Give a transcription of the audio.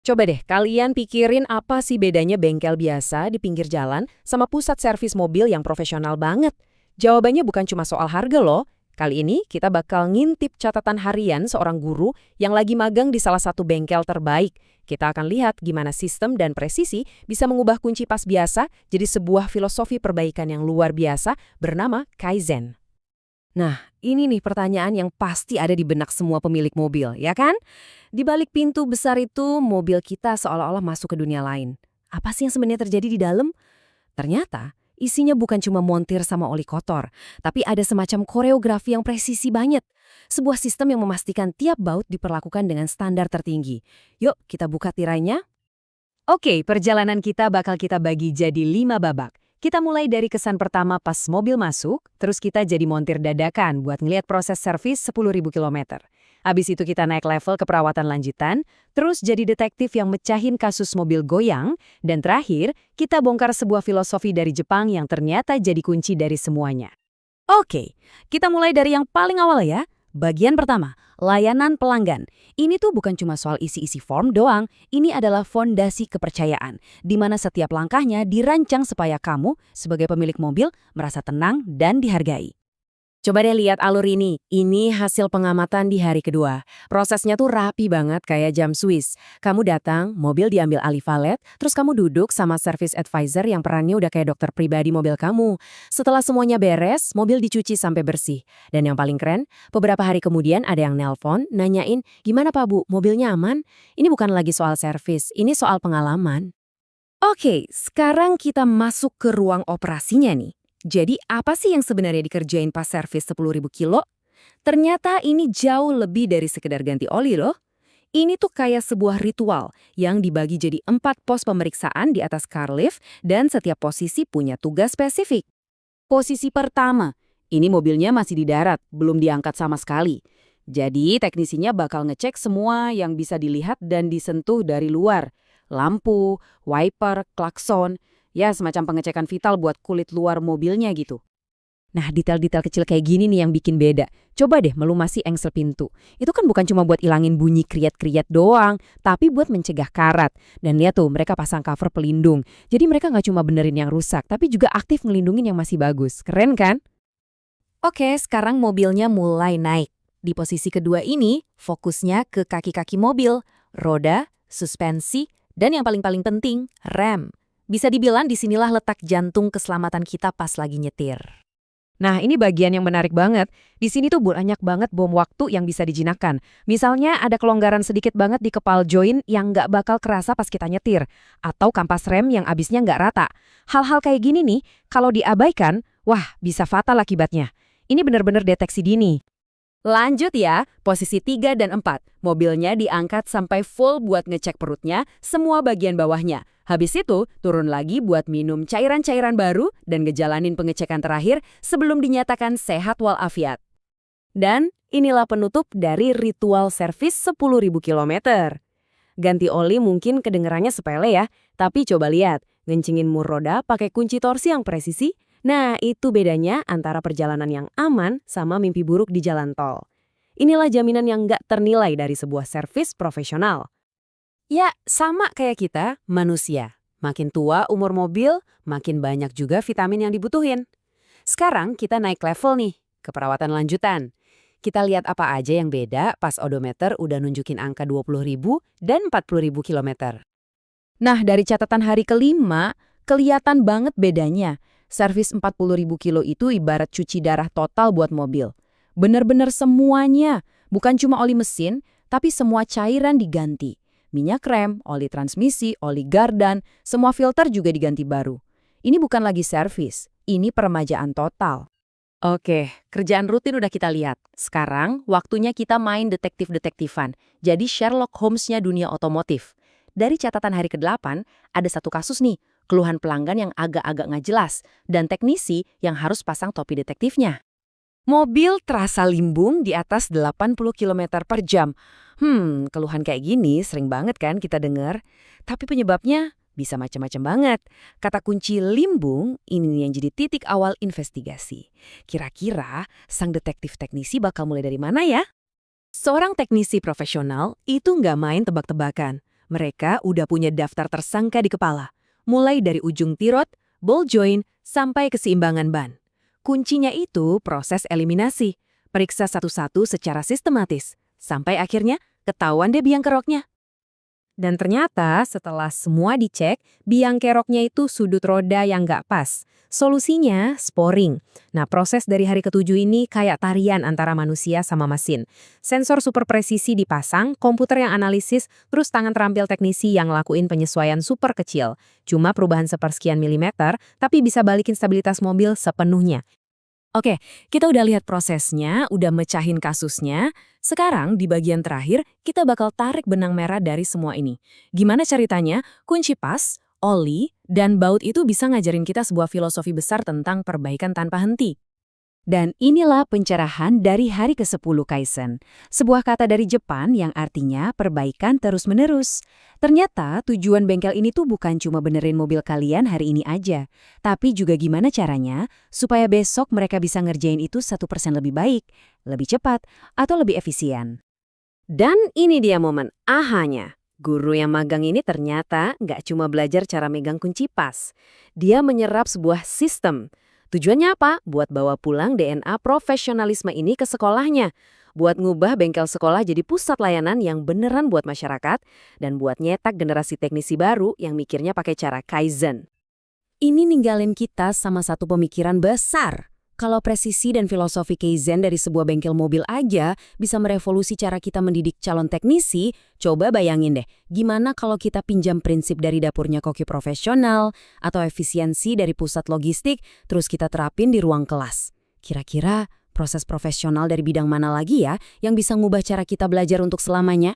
Coba deh kalian pikirin apa sih bedanya bengkel biasa di pinggir jalan sama pusat servis mobil yang profesional banget. Jawabannya bukan cuma soal harga loh. Kali ini kita bakal ngintip catatan harian seorang guru yang lagi magang di salah satu bengkel terbaik. Kita akan lihat gimana sistem dan presisi bisa mengubah kunci pas biasa jadi sebuah filosofi perbaikan yang luar biasa bernama Kaizen. Nah, ini nih pertanyaan yang pasti ada di benak semua pemilik mobil, ya kan? Di balik pintu besar itu, mobil kita seolah-olah masuk ke dunia lain. Apa sih yang sebenarnya terjadi di dalam? Ternyata, isinya bukan cuma montir sama oli kotor, tapi ada semacam koreografi yang presisi banget. Sebuah sistem yang memastikan tiap baut diperlakukan dengan standar tertinggi. Yuk, kita buka tirainya. Oke, perjalanan kita bakal kita bagi jadi 5 babak. Kita mulai dari kesan pertama pas mobil masuk, terus kita jadi montir dadakan buat ngeliat proses servis 10.000 kilometer. Habis itu kita naik level ke perawatan lanjutan, terus jadi detektif yang mecahin kasus mobil goyang, dan terakhir, kita bongkar sebuah filosofi dari Jepang yang ternyata jadi kunci dari semuanya. Oke, kita mulai dari yang paling awal ya. Bagian pertama, layanan pelanggan. Ini tuh bukan cuma soal isi-isi form doang, ini adalah fondasi kepercayaan, di mana setiap langkahnya dirancang supaya kamu, sebagai pemilik mobil, merasa tenang dan dihargai. Coba deh lihat alur ini hasil pengamatan di hari kedua. Prosesnya tuh rapi banget kayak jam Swiss. Kamu datang, mobil diambil alih valet, terus kamu duduk sama service advisor yang perannya udah kayak dokter pribadi mobil kamu. Setelah semuanya beres, mobil dicuci sampai bersih. Dan yang paling keren, beberapa hari kemudian ada yang nelpon, nanyain, gimana Pak Bu, mobilnya aman? Ini bukan lagi soal servis, ini soal pengalaman. Oke, sekarang kita masuk ke ruang operasinya nih. Jadi apa sih yang sebenarnya dikerjain pas servis 10.000 kilo? Ternyata ini jauh lebih dari sekedar ganti oli loh. Ini tuh kayak sebuah ritual yang dibagi jadi 4 pos pemeriksaan di atas car lift dan setiap posisi punya tugas spesifik. Posisi pertama, ini mobilnya masih di darat, belum diangkat sama sekali. Jadi teknisinya bakal ngecek semua yang bisa dilihat dan disentuh dari luar. Lampu, wiper, klakson. Ya, semacam pengecekan vital buat kulit luar mobilnya gitu. Nah, detail-detail kecil kayak gini nih yang bikin beda. Coba deh melumasi engsel pintu. Itu kan bukan cuma buat ilangin bunyi kriat-kriat doang, tapi buat mencegah karat. Dan lihat tuh, mereka pasang cover pelindung. Jadi mereka nggak cuma benerin yang rusak, tapi juga aktif ngelindungin yang masih bagus. Keren kan? Oke, sekarang mobilnya mulai naik. Di posisi kedua ini, fokusnya ke kaki-kaki mobil, roda, suspensi, dan yang paling-paling penting, rem. Bisa dibilang disinilah letak jantung keselamatan kita pas lagi nyetir. Nah, ini bagian yang menarik banget. Di sini tuh banyak banget bom waktu yang bisa dijinakkan. Misalnya ada kelonggaran sedikit banget di kepal join yang nggak bakal kerasa pas kita nyetir. Atau kampas rem yang abisnya nggak rata. Hal-hal kayak gini nih, kalau diabaikan, wah bisa fatal akibatnya. Ini bener-bener deteksi dini. Lanjut ya, posisi 3 dan 4. Mobilnya diangkat sampai full buat ngecek perutnya, semua bagian bawahnya. Habis itu, turun lagi buat minum cairan-cairan baru dan ngejalanin pengecekan terakhir sebelum dinyatakan sehat walafiat. Dan inilah penutup dari ritual servis 10.000 kilometer. Ganti oli mungkin kedengerannya sepele ya, tapi coba lihat, ngencingin mur roda pakai kunci torsi yang presisi. Nah, itu bedanya antara perjalanan yang aman sama mimpi buruk di jalan tol. Inilah jaminan yang nggak ternilai dari sebuah servis profesional. Ya, sama kayak kita, manusia. Makin tua umur mobil, makin banyak juga vitamin yang dibutuhin. Sekarang kita naik level nih, ke perawatan lanjutan. Kita lihat apa aja yang beda pas odometer udah nunjukin angka 20.000 dan 40.000 kilometer. Nah, dari catatan hari kelima, kelihatan banget bedanya. Servis 40.000 kilo itu ibarat cuci darah total buat mobil. Bener-bener semuanya, bukan cuma oli mesin, tapi semua cairan diganti. Minyak rem, oli transmisi, oli gardan, semua filter juga diganti baru. Ini bukan lagi servis, ini peremajaan total. Oke, kerjaan rutin udah kita lihat. Sekarang, waktunya kita main detektif-detektifan. Jadi Sherlock Holmes-nya dunia otomotif. Dari catatan hari ke-8, ada satu kasus nih, keluhan pelanggan yang agak-agak nggak jelas, dan teknisi yang harus pasang topi detektifnya. Mobil terasa limbung di atas 80 km per jam. Keluhan kayak gini sering banget kan kita dengar. Tapi penyebabnya bisa macam-macam banget. Kata kunci limbung ini yang jadi titik awal investigasi. Kira-kira sang detektif teknisi bakal mulai dari mana ya? Seorang teknisi profesional itu nggak main tebak-tebakan. Mereka udah punya daftar tersangka di kepala, mulai dari ujung tirot, ball joint, sampai keseimbangan ban. Kuncinya itu proses eliminasi, periksa satu-satu secara sistematis, sampai akhirnya ketahuan deh biang keroknya. Dan ternyata setelah semua dicek, biang keroknya itu sudut roda yang nggak pas. Solusinya sporing. Nah, proses dari hari ketujuh ini kayak tarian antara manusia sama mesin. Sensor super presisi dipasang, komputer yang analisis, terus tangan terampil teknisi yang ngelakuin penyesuaian super kecil. Cuma perubahan sepersekian milimeter, tapi bisa balikin stabilitas mobil sepenuhnya. Oke, kita udah lihat prosesnya, udah mecahin kasusnya. Sekarang di bagian terakhir, kita bakal tarik benang merah dari semua ini. Gimana ceritanya? Kunci pas, oli, dan baut itu bisa ngajarin kita sebuah filosofi besar tentang perbaikan tanpa henti. Dan inilah pencerahan dari hari ke-10 Kaizen. Sebuah kata dari Jepang yang artinya perbaikan terus-menerus. Ternyata tujuan bengkel ini tuh bukan cuma benerin mobil kalian hari ini aja, tapi juga gimana caranya supaya besok mereka bisa ngerjain itu 1% lebih baik, lebih cepat, atau lebih efisien. Dan ini dia momen ahanya. Guru yang magang ini ternyata nggak cuma belajar cara megang kunci pas. Dia menyerap sebuah sistem. Tujuannya apa? Buat bawa pulang DNA profesionalisme ini ke sekolahnya. Buat ngubah bengkel sekolah jadi pusat layanan yang beneran buat masyarakat, dan buat nyetak generasi teknisi baru yang mikirnya pakai cara Kaizen. Ini ninggalin kita sama satu pemikiran besar. Kalau presisi dan filosofi Kaizen dari sebuah bengkel mobil aja bisa merevolusi cara kita mendidik calon teknisi, coba bayangin deh, gimana kalau kita pinjam prinsip dari dapurnya koki profesional atau efisiensi dari pusat logistik, terus kita terapin di ruang kelas. Kira-kira proses profesional dari bidang mana lagi ya yang bisa ngubah cara kita belajar untuk selamanya?